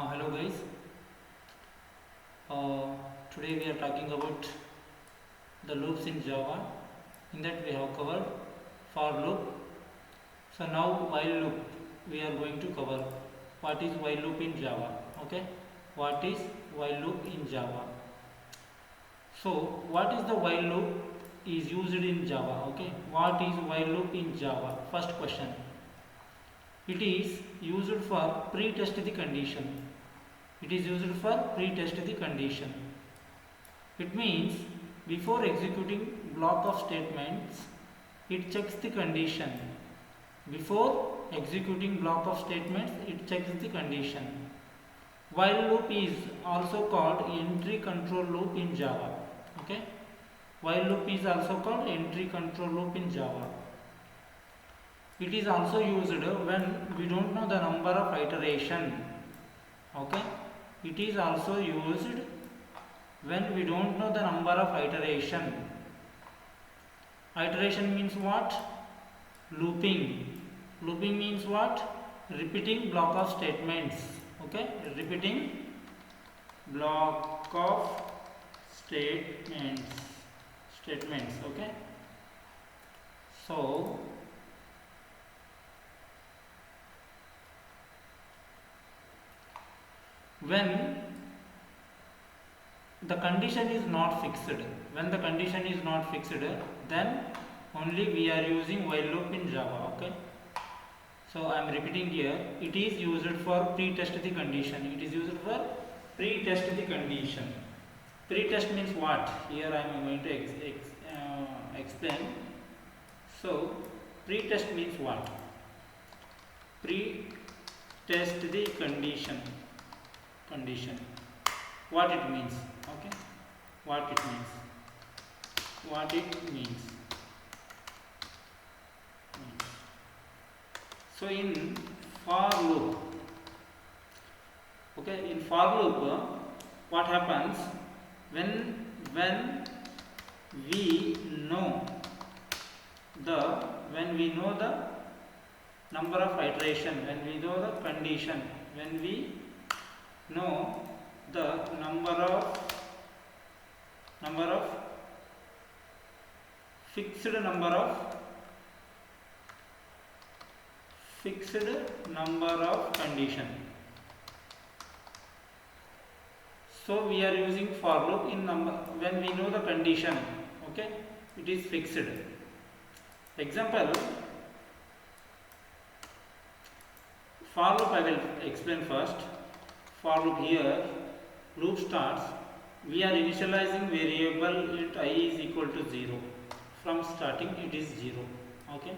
Hello guys. Uh, Today we are talking about the loops in Java. In that we have covered for loop. So now while loop we are going to cover what is while loop in Java. Okay, what is while loop in Java? So what is the while loop is used in Java? Okay, what is while loop in Java? First question. It is used for pre-test the condition. It is used for pre-test the condition. It means before executing block of statements, it checks the condition. Before executing block of statements, it checks the condition. While loop is also called entry control loop in Java. Okay? While loop is also called entry control loop in Java. It is also used when we don't know the number of iteration. Okay? It is also used when we don't know the number of iteration. Iteration means what? Looping. Looping means what? Repeating block of statements. Okay? Repeating block of statements. Okay? So when the condition is not fixed, then only we are using while loop in Java. Okay, so I am repeating here, it is used for pre-test the condition. Pre-test means what? Here I am going to explain. So pre-test means what? Pre-test the condition. What it means? Okay, what it means. So in for loop, okay, in for loop, what happens when we know the number of iteration, when we know the condition, when we know the number of fixed number of condition. So we are using for loop in number when we know the condition. Okay, it is fixed. Example, for loop I will explain first. For loop here, loop starts, we are initializing variable int I is equal to 0. From starting it is 0. Okay,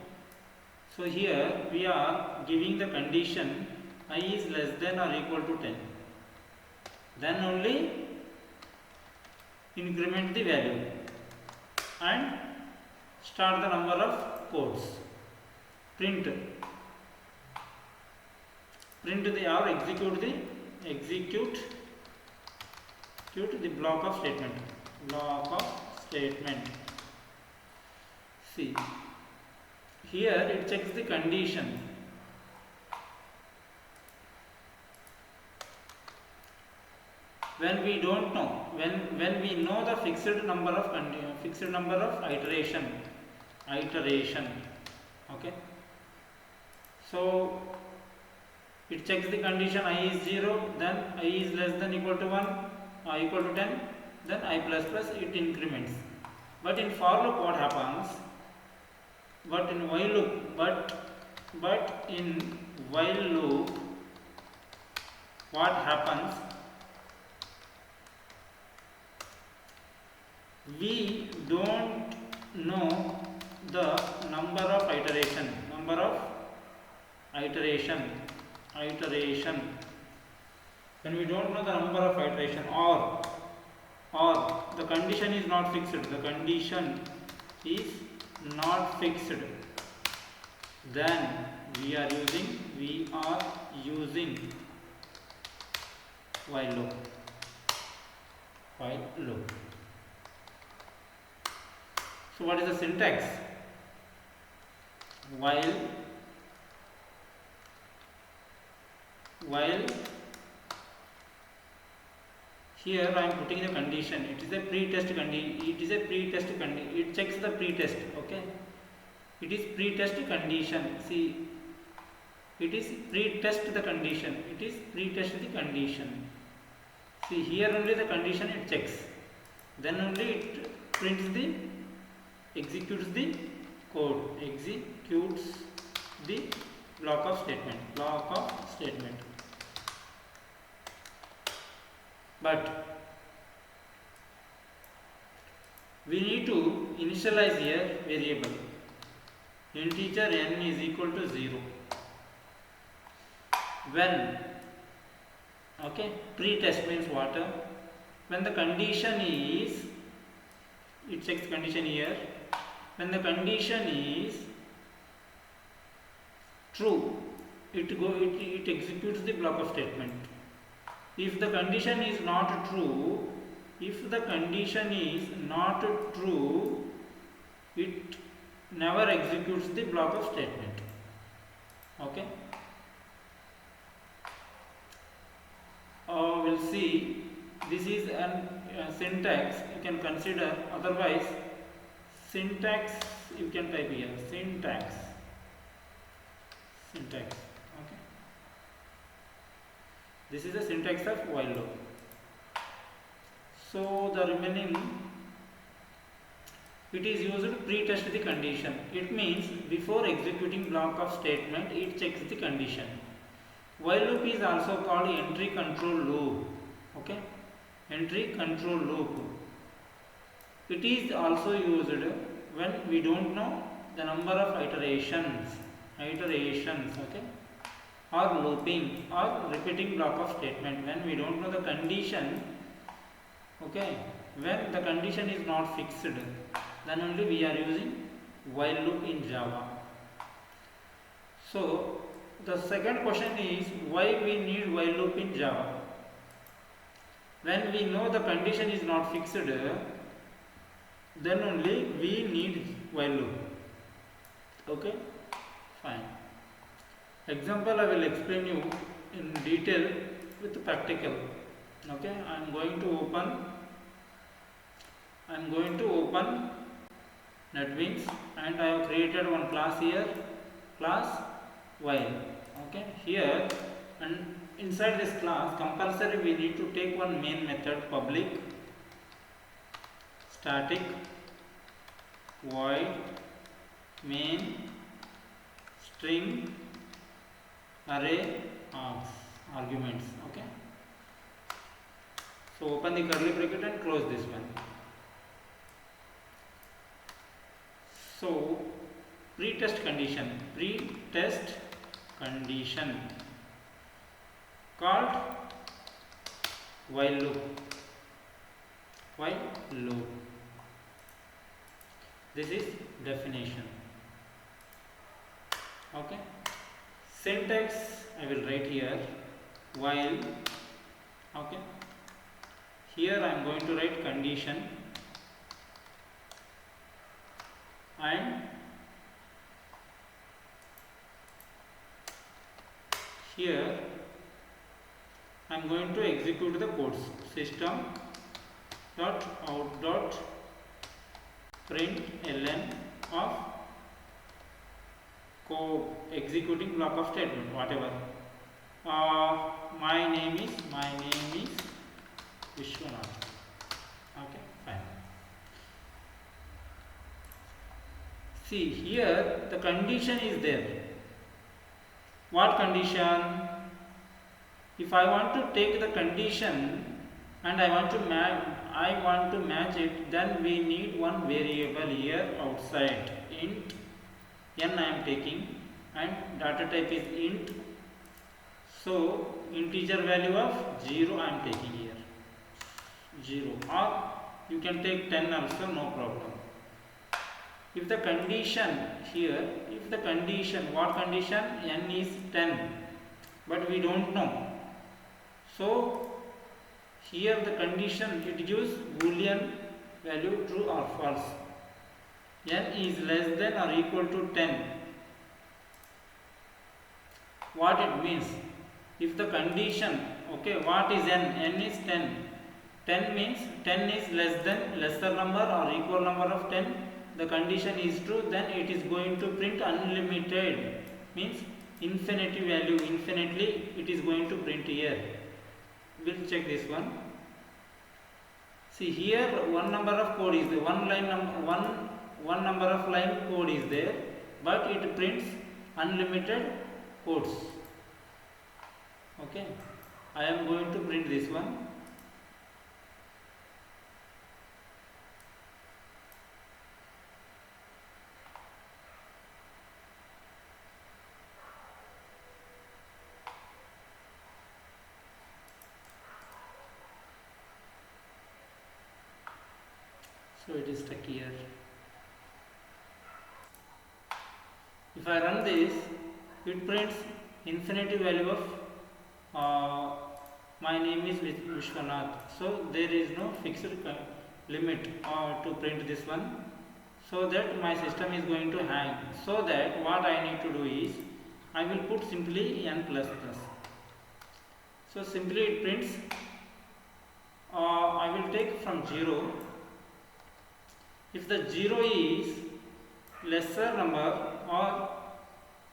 so here we are giving the condition I is less than or equal to 10, then only increment the value and start the number of codes. Print the or execute the block of statement. See, here it checks the condition. When we don't know, when we know the fixed number of iteration. Okay, so it checks the condition I is 0, then I is less than equal to 1 or equal to 10, then I plus it increments. But in for loop what happens? But in while loop what happens? We don't know the number of iteration. When we don't know the number of iteration, or the condition is not fixed, then we are using while loop. So what is the syntax? While Here I am putting the condition. It is a pre-test condition. It is a pre-test condition. It checks the pre-test. Okay. It is pre-test condition. See, it is pre-test the condition. It is pre-test the condition. See, here only the condition it checks. Then only it prints the, executes the code. Executes the block of statement. Block of statement. But we need to initialize here variable. Integer n is equal to 0. When, okay, pre-test means what? When the condition is, it checks condition here. When the condition is true, it executes the block of statement. If the condition is not true, it never executes the block of statement. Okay. We'll see. This is an syntax you can consider. Otherwise, syntax you can type here. Syntax. Okay. This is the syntax of while loop. So the remaining, it is used to pre-test the condition. It means before executing block of statement, it checks the condition. While loop is also called entry control loop. Okay, entry control loop. It is also used when we don't know the number of iterations. Okay, or looping or repeating block of statement when we don't know the condition. Okay, when the condition is not fixed, then only we are using while loop in Java. So the second question is, why we need while loop in Java? When we know the condition is not fixed, then only we need while loop. Okay, fine. Example I will explain you in detail with practical. Okay, I am going to open NetBeans, and I have created one class here, class while. Okay, here and inside this class compulsory we need to take one main method, public static void main string array arguments. Okay, so open the curly bracket and close this one. So pre-test condition called while loop. This is definition. Okay, syntax I will write here while. Okay, here I am going to write condition, and here I am going to execute the codes. System dot out dot println of code executing block of statement, whatever. My name is Vishwanath. Okay, fine. See, here the condition is there. What condition? If I want to take the condition and I want to match it, then we need one variable here outside. Int n I am taking, and data type is int. So integer value of 0 I am taking here. 0, or you can take 10 also, no problem. If the condition here, what condition? N is 10, but we don't know. So here the condition, it gives boolean value true or false. N is less than or equal to 10. What it means? If the condition, okay, what is n? N is 10. 10 means 10 is lesser number or equal number of 10. The condition is true, then it is going to print unlimited, means infinity value, infinitely it is going to print here. We'll check this one. See here, one number of code is there, one number of line code is there, but it prints unlimited codes. Okay, I am going to print this one. So it is stuck here. If I run this, it prints infinity value of my name is Vishwanath. So there is no fixed limit to print this one, so that my system is going to hang. So that what I need to do is, I will put simply n plus plus. So simply it prints, I will take from 0. If the 0 is lesser number or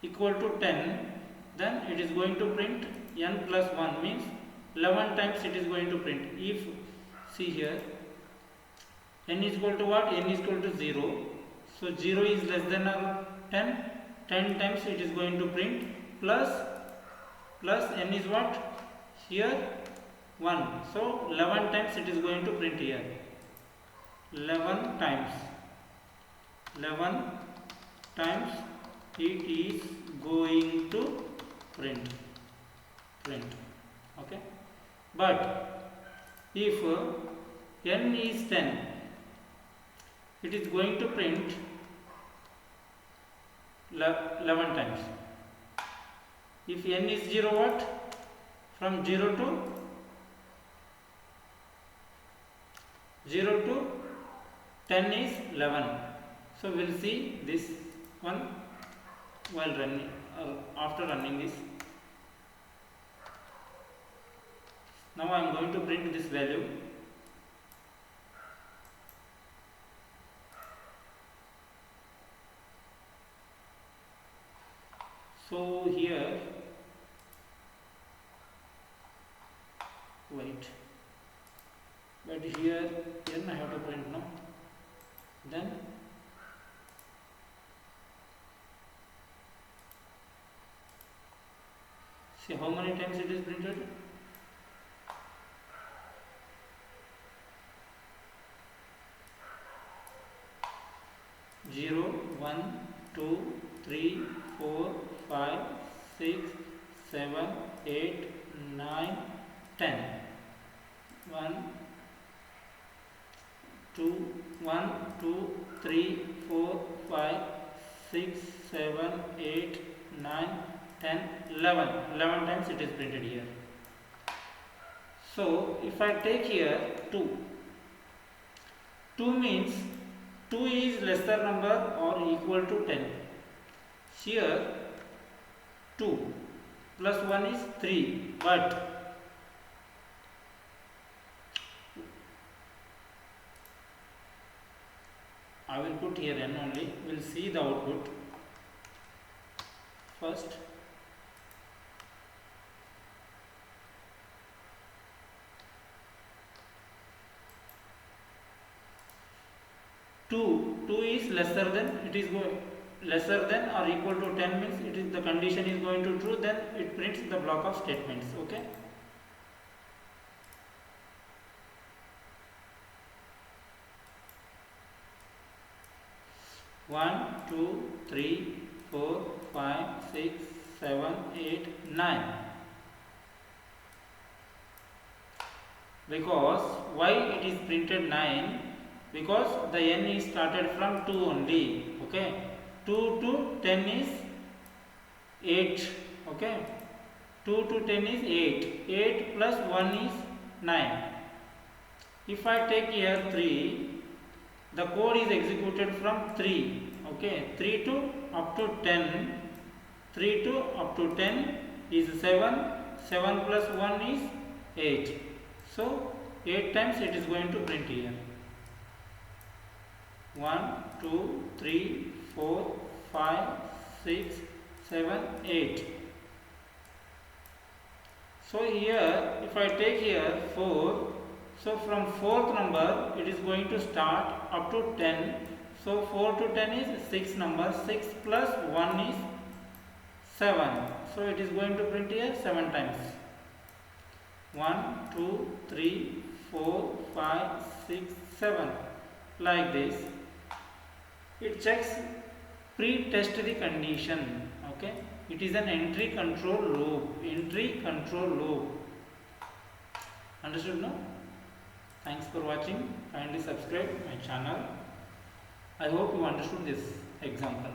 equal to 10, then it is going to print n plus 1, means 11 times it is going to print. If, see here, n is equal to what? N is equal to 0. So 0 is less than or 10, 10 times it is going to print, plus n is what? Here 1. So 11 times it is going to print here. 11 times it is going to print. Okay, but if n is 10, it is going to print 11 times. If n is 0, what? From 0 to 10 is 11. So we'll see this one while running, after running this. Now I am going to print this value. So here, wait, but here n I have to print now. Then see how many times it is printed. 0, 1, 2, 3, 4, 5, 6, 7, 8, 9, 10. 1, 2, 3, 4, 5, 6, 7, 8, 9, 10, 11. 11 times it is printed here. So if I take here 2, 2 means 2 is lesser number or equal to 10. Here 2 plus 1 is 3, but I will put here n only. We will see the output first. Two is lesser than, it is lesser than or equal to 10 means it is, the condition is going to true, then it prints the block of statements. Okay, one, two, three, 4, 5, 6, 7, 8, 9. Because why it is printed 9? Because the n is started from 2 only. Okay, 2 to 10 is 8. Okay, 2 to 10 is 8. 8 plus 1 is 9. If I take here 3, the code is executed from 3. Okay, 3 to up to 10. 3 to up to 10 is 7. 7 plus 1 is 8. So 8 times it is going to print here. 1, 2, 3, 4, 5, 6, 7, 8. So here if I take here 4, so from 4th number it is going to start up to 10. So 4 to 10 is 6 number, 6 plus 1 is 7. So it is going to print here 7 times. 1, 2, 3, 4, 5, 6, 7. Like this. It checks pre-test the condition. Okay. It is an entry control loop. Entry control loop. Understood now? Thanks for watching. Kindly subscribe my channel. I hope you understood this example.